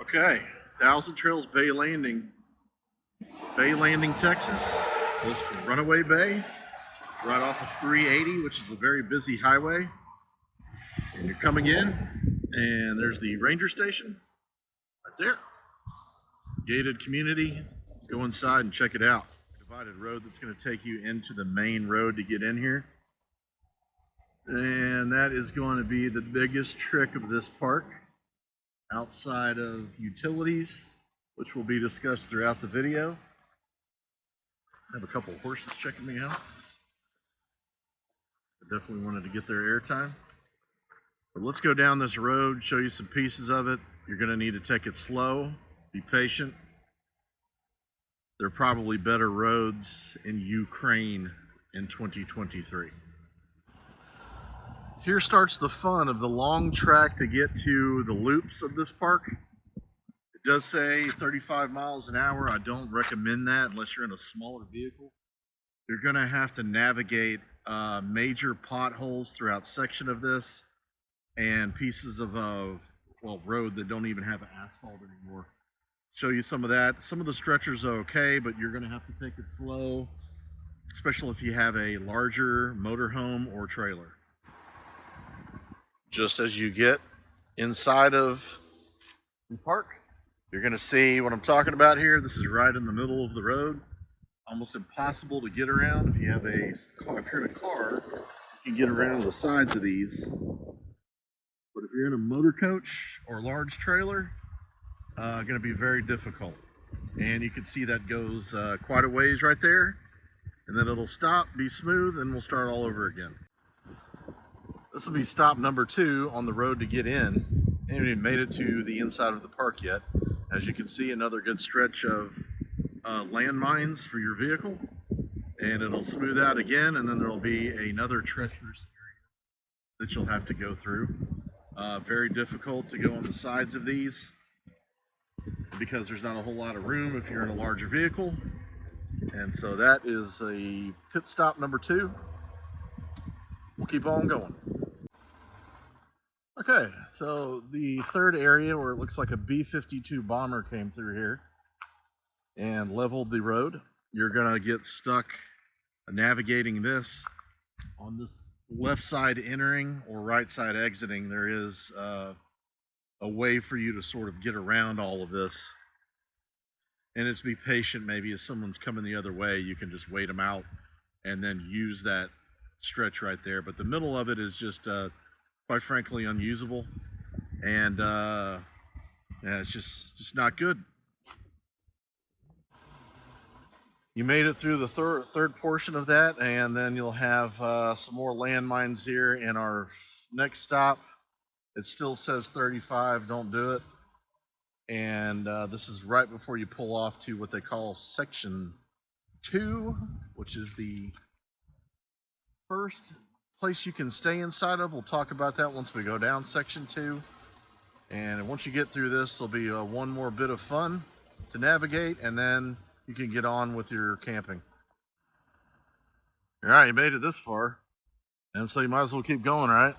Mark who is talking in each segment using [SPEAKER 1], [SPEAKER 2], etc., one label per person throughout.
[SPEAKER 1] Okay, Thousand Trails Bay Landing, Texas, close to Runaway Bay. It's right off of 380, which is a very busy highway. And you're coming in, and there's the ranger station right there. Gated community. Let's go inside and check it out. Divided road that's going to take you into the main road to get in here. And that is going to be the biggest trick of this park, outside of utilities, which will be discussed throughout the video. I have a couple of horses checking me out. I definitely wanted to get their airtime. But let's go down this road, show you some pieces of it. You're going to need to take it slow, be patient. There are probably better roads in Ukraine in 2023. Here starts the fun of the long track to get to the loops of this park. It does say 35 miles an hour. I don't recommend that unless you're in a smaller vehicle. You're going to have to navigate major potholes throughout section of this and pieces of road that don't even have asphalt anymore. Show you some of that. Some of the stretchers are okay, but you're going to have to take it slow, especially if you have a larger motorhome or trailer. Just as you get inside of the park, you're going to see what I'm talking about here. This is right in the middle of the road. Almost impossible to get around. If you're in a car, you can get around the sides of these. But if you're in a motor coach or large trailer, going to be very difficult. And you can see that goes quite a ways right there. And then it'll stop, be smooth, and we'll start all over again. This will be stop number 2 on the road to get in. Haven't even made it to the inside of the park yet. As you can see, another good stretch of landmines for your vehicle. And it'll smooth out again, and then there'll be another treacherous area that you'll have to go through. Very difficult to go on the sides of these because there's not a whole lot of room if you're in a larger vehicle. And so that is a pit stop number 2. We'll keep on going. Okay, so the third area where it looks like a B-52 bomber came through here and leveled the road. You're gonna get stuck navigating this. On this left side entering or right side exiting, there is a way for you to sort of get around all of this. And it's be patient. Maybe if someone's coming the other way, you can just wait them out and then use that stretch right there. But the middle of it is just quite frankly unusable, and yeah, it's just not good. You made it through the third portion of that, and then you'll have some more landmines here in our next stop. It still says 35, don't do it. And this is right before you pull off to what they call section 2, which is the first place you can stay inside of. We'll talk about that once we go down section 2. And once you get through this, there'll be one more bit of fun to navigate, and then you can get on with your camping. All right, you made it this far, and so you might as well keep going, right?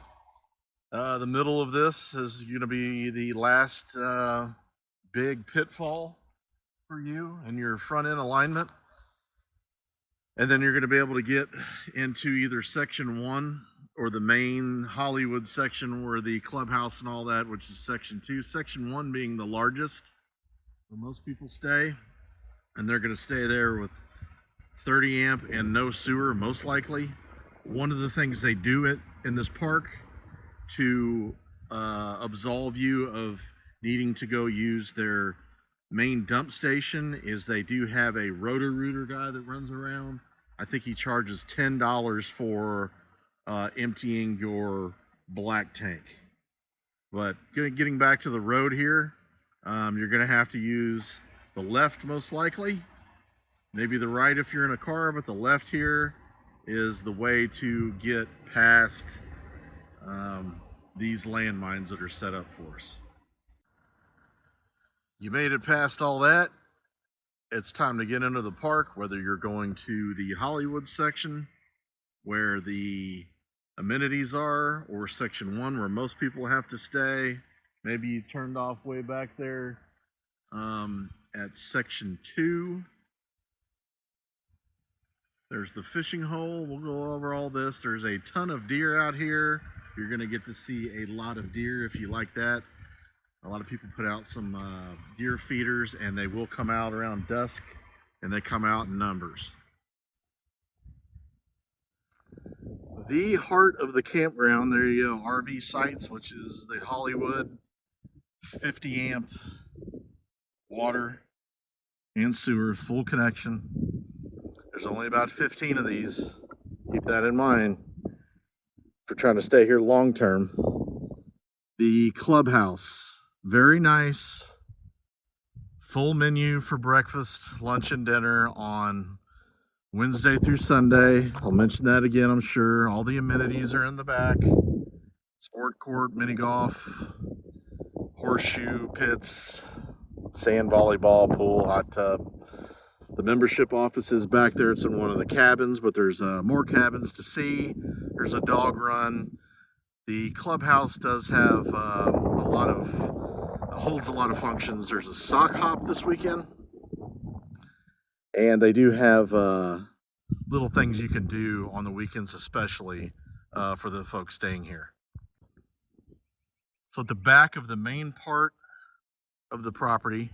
[SPEAKER 1] The middle of this is going to be the last big pitfall for you and your front end alignment. And then you're going to be able to get into either section 1 or the main Hollywood section where the clubhouse and all that, which is section 2. Section 1 being the largest where most people stay. And they're going to stay there with 30 amp and no sewer, most likely. One of the things they do in this park to absolve you of needing to go use their main dump station is they do have a roto-rooter guy that runs around. I think he charges $10 for emptying your black tank. But getting back to the road here, you're going to have to use the left most likely. Maybe the right if you're in a car, but the left here is the way to get past these landmines that are set up for us. You made it past all that. It's time to get into the park, whether you're going to the Hollywood section where the amenities are, or section 1 where most people have to stay. Maybe you turned off way back there At section 2, there's the fishing hole. We'll go over all this. There's a ton of deer out here. You're going to get to see a lot of deer if you like that. A lot of people put out some deer feeders, and they will come out around dusk, and they come out in numbers. The heart of the campground, there you go, RV Sites, which is the Hollywood 50 amp water and sewer, full connection. There's only about 15 of these. Keep that in mind if you're trying to stay here long term. The clubhouse, very nice. Full menu for breakfast, lunch, and dinner on Wednesday through Sunday. I'll mention that again, I'm sure. All the amenities are in the back. Sport court, mini golf, horseshoe pits, sand volleyball, pool, hot tub. The membership office is back there. It's in one of the cabins, but there's more cabins to see. There's a dog run. The clubhouse does have holds a lot of functions. There's a sock hop this weekend. And they do have little things you can do on the weekends, especially for the folks staying here. So at the back of the main part of the property,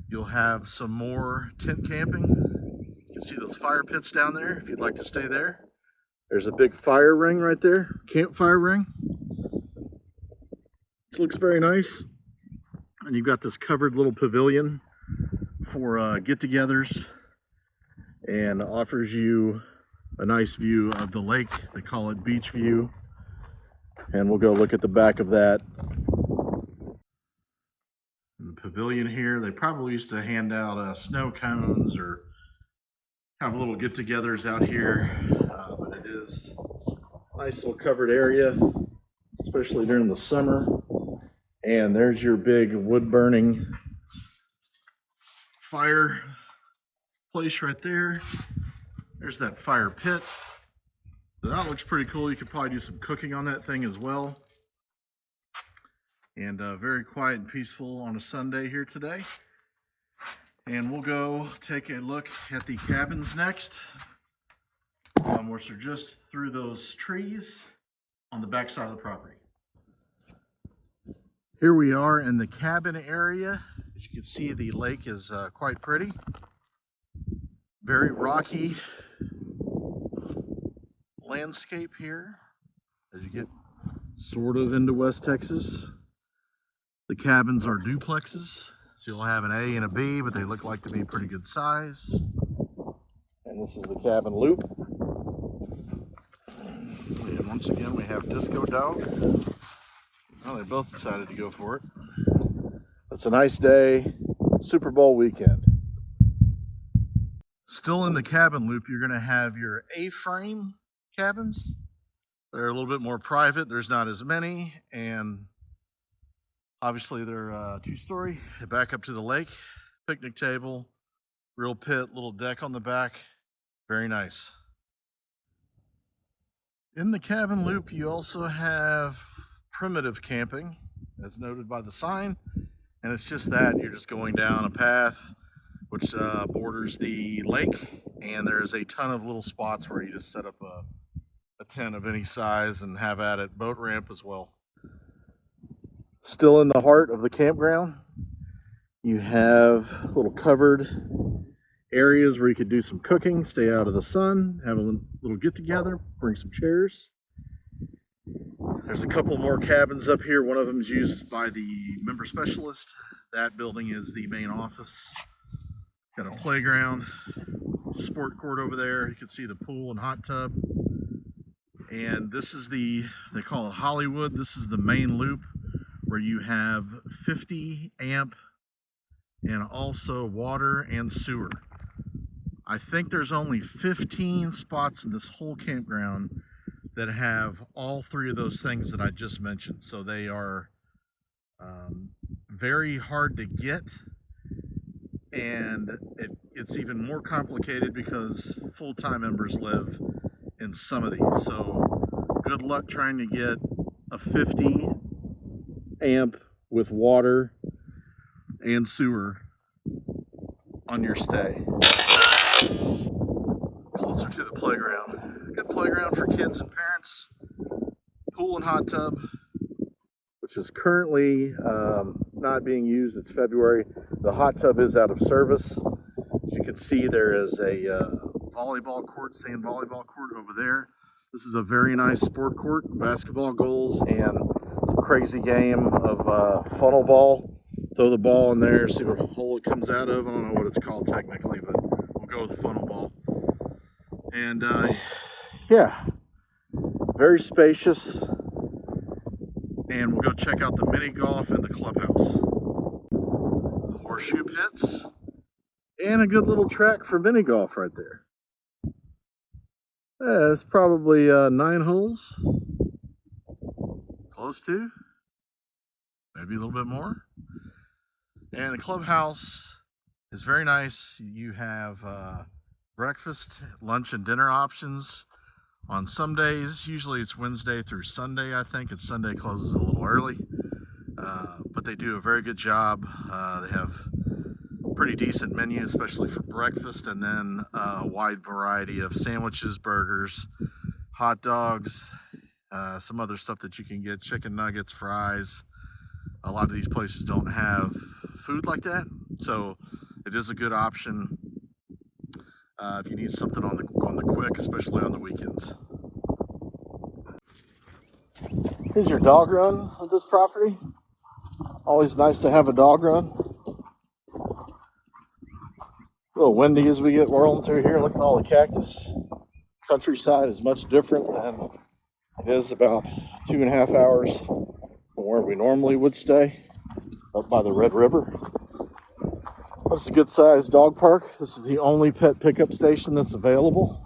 [SPEAKER 1] you'll have some more tent camping. You can see those fire pits down there if you'd like to stay there. There's a big fire ring right there, campfire ring. This looks very nice. And you've got this covered little pavilion for get-togethers, and offers you a nice view of the lake. They call it beach view. And we'll go look at the back of that. In the pavilion here, they probably used to hand out snow cones or have little get-togethers out here, but it is a nice little covered area, especially during the summer. And there's your big wood-burning fire place right there. There's that fire pit. That looks pretty cool. You could probably do some cooking on that thing as well. And very quiet and peaceful on a Sunday here today. And we'll go take a look at the cabins next, which are just through those trees on the back side of the property. Here we are in the cabin area. As you can see, the lake is quite pretty. Very rocky landscape here as you get sort of into West Texas. The cabins are duplexes, so you'll have an A and a B, but they look like to be pretty good size. And this is the cabin loop. And once again, we have Disco Dog. Well, they both decided to go for it. It's a nice day, Super Bowl weekend. Still in the cabin loop, you're going to have your A-frame cabins. They're a little bit more private. There's not as many, and obviously they're two-story. They back up to the lake, picnic table, real pit, little deck on the back. Very nice. In the cabin loop, you also have primitive camping, as noted by the sign, and it's just that you're just going down a path which borders the lake, and there's a ton of little spots where you just set up a tent of any size and have at it. Boat ramp as well. Still in the heart of the campground, you have little covered areas where you could do some cooking, stay out of the sun, have a little get together, bring some chairs. There's a couple more cabins up here. One of them is used by the member specialist. That building is the main office. Got a playground, sport court over there. You can see the pool and hot tub. And this is they call it Hollywood. This is the main loop where you have 50 amp and also water and sewer. I think there's only 15 spots in this whole campground that have all three of those things that I just mentioned. So they are very hard to get, and it's even more complicated because full-time members live in some of these. So good luck trying to get a 50 amp with water and sewer on your stay. Closer to the playground. Good playground for kids and parents. Pool and hot tub, which is currently not being used. It's February. The hot tub is out of service. As you can see, there is a volleyball court, sand volleyball court over there. This is a very nice sport court, basketball goals, and some crazy game of funnel ball. Throw the ball in there, see what hole it comes out of. I don't know what it's called technically, but we'll go with funnel ball. And yeah, very spacious. And we'll go check out the mini golf and the clubhouse. Horseshoe pits. And a good little track for mini golf right there. Yeah, it's probably 9 holes. Close to. Maybe a little bit more. And the clubhouse is very nice. You have breakfast, lunch, and dinner options on some days. Usually it's Wednesday through Sunday, I think. And Sunday closes a little early. But they do a very good job. They have pretty decent menu, especially for breakfast, and then a wide variety of sandwiches, burgers, hot dogs, some other stuff that you can get, chicken nuggets, fries. A lot of these places don't have food like that, so it is a good option if you need something on the quick, especially on the weekends. Here's your dog run at this property. Always nice to have a dog run. A little windy as we get whirling through here. Look at all the cactus. Countryside is much different than it is about 2.5 hours from where we normally would stay, up by the Red River. But it's a good sized dog park. This is the only pet pickup station that's available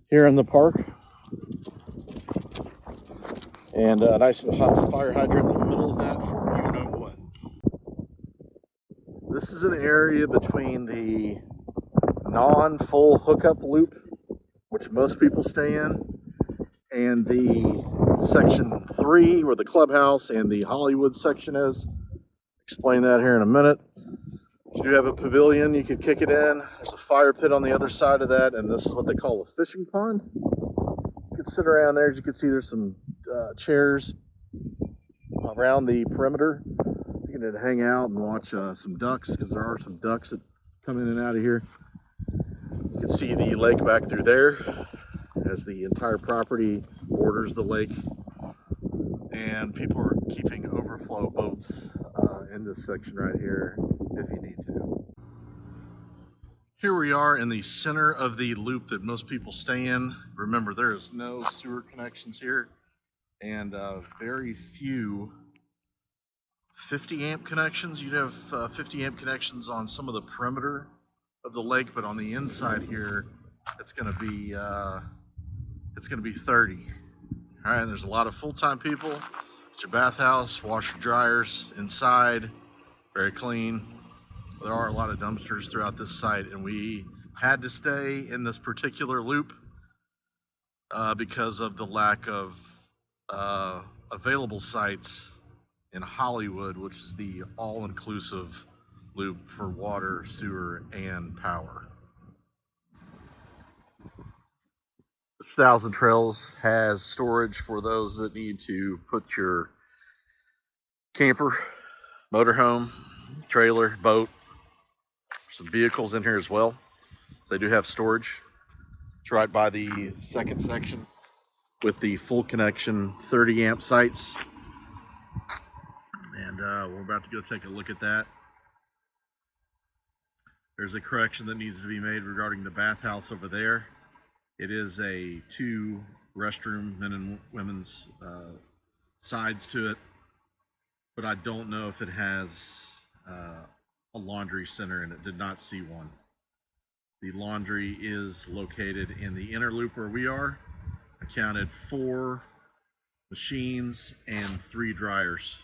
[SPEAKER 1] here in the park. And a nice fire hydrant in the middle of that for you know what. This is an area between the non-full hookup loop, which most people stay in, and the section 3 where the clubhouse and the Hollywood section is. Explain that here in a minute. You do have a pavilion, you could kick it in. There's a fire pit on the other side of that, and this is what they call a fishing pond. You can sit around there. As you can see, there's some chairs around the perimeter. You can hang out and watch some ducks, because there are some ducks that come in and out of here. You can see the lake back through there, as the entire property borders the lake. And people are keeping overflow boats in this section right here if you need to. Here we are in the center of the loop that most people stay in. Remember, there is no sewer connections here, and very few 50 amp connections. You'd have 50 amp connections on some of the perimeter of the lake, but on the inside here, it's going to be 30. All right, and there's a lot of full-time people. It's your bathhouse, washer dryers inside, very clean. There are a lot of dumpsters throughout this site, and we had to stay in this particular loop because of the lack of available sites in Hollywood, which is the all-inclusive loop for water, sewer, and power. This Thousand Trails has storage for those that need to put your camper, motorhome, trailer, boat, some vehicles in here as well. So they do have storage. It's right by the second section with the full connection 30 amp sites. And we're about to go take a look at that. There's a correction that needs to be made regarding the bathhouse over there. It is a 2 restroom, men and women's sides to it, but I don't know if it has a laundry center, and it did not see one. The laundry is located in the inner loop where we are. I counted 4 machines and 3 dryers.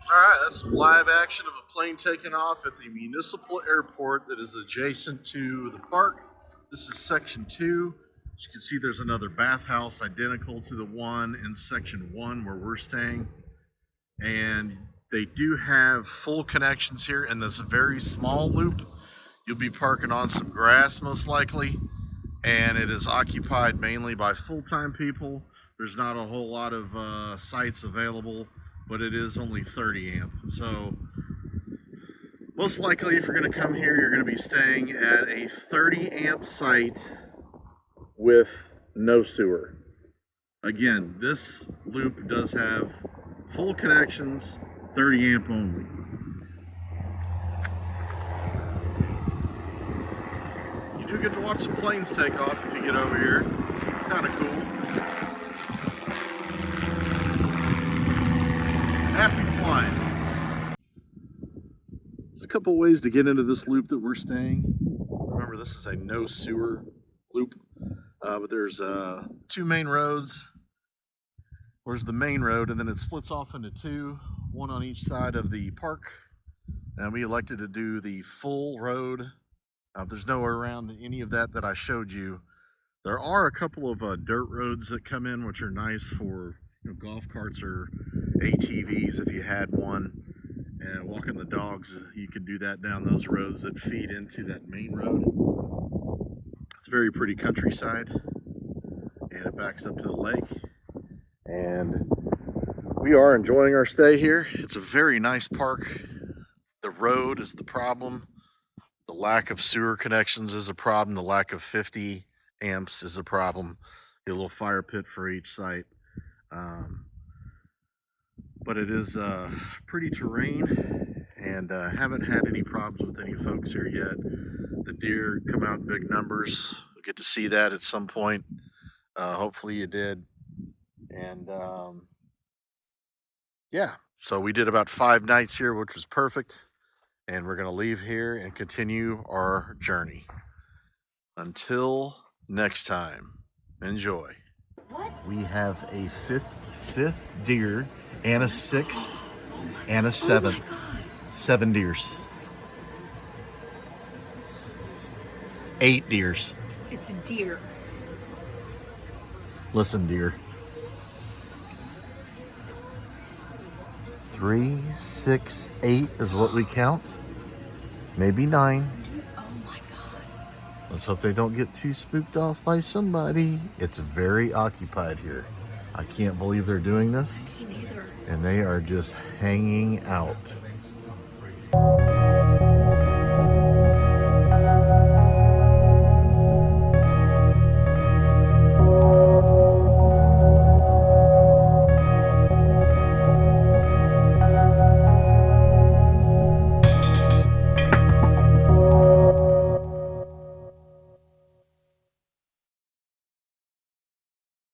[SPEAKER 1] Alright, that's some live action of a plane taking off at the municipal airport that is adjacent to the park. This is section 2. As you can see, there's another bathhouse identical to the one in section 1 where we're staying. And they do have full connections here in this very small loop. You'll be parking on some grass most likely, and it is occupied mainly by full-time people. There's not a whole lot of sites available, but it is only 30 amp. So most likely if you're going to come here, you're going to be staying at a 30 amp site with no sewer. Again, this loop does have full connections, 30 amp only. You do get to watch some planes take off if you get over here. Kind of cool. Happy flying. There's a couple ways to get into this loop that we're staying. Remember, this is a no sewer loop, but there's 2 main roads. There's the main road, and then it splits off into 2, one on each side of the park. And we elected to do the full road. There's nowhere around any of that I showed you. There are a couple of dirt roads that come in, which are nice for golf carts or ATVs if you had one. And walking the dogs, you could do that down those roads that feed into that main road. It's a very pretty countryside, and it backs up to the lake. And we are enjoying our stay here. It's a very nice park. The road is the problem. The lack of sewer connections is a problem. The lack of 50 amps is a problem. Get a little fire pit for each site. But it is pretty terrain, and haven't had any problems with any folks here yet. The deer come out in big numbers. We'll get to see that at some point. Hopefully you did. And yeah, so we did about 5 nights here, which was perfect. And we're going to leave here and continue our journey. Until next time, enjoy. What? We have a fifth deer and a 6th and a 7th. 7 deers. 8 deers.
[SPEAKER 2] It's a deer.
[SPEAKER 1] Listen, deer. 3, 6, 8 is what we count. Maybe 9.
[SPEAKER 2] Oh my God.
[SPEAKER 1] Let's hope they don't get too spooked off by somebody. It's very occupied here. I can't believe they're doing this.
[SPEAKER 2] Me neither.
[SPEAKER 1] And they are just hanging out.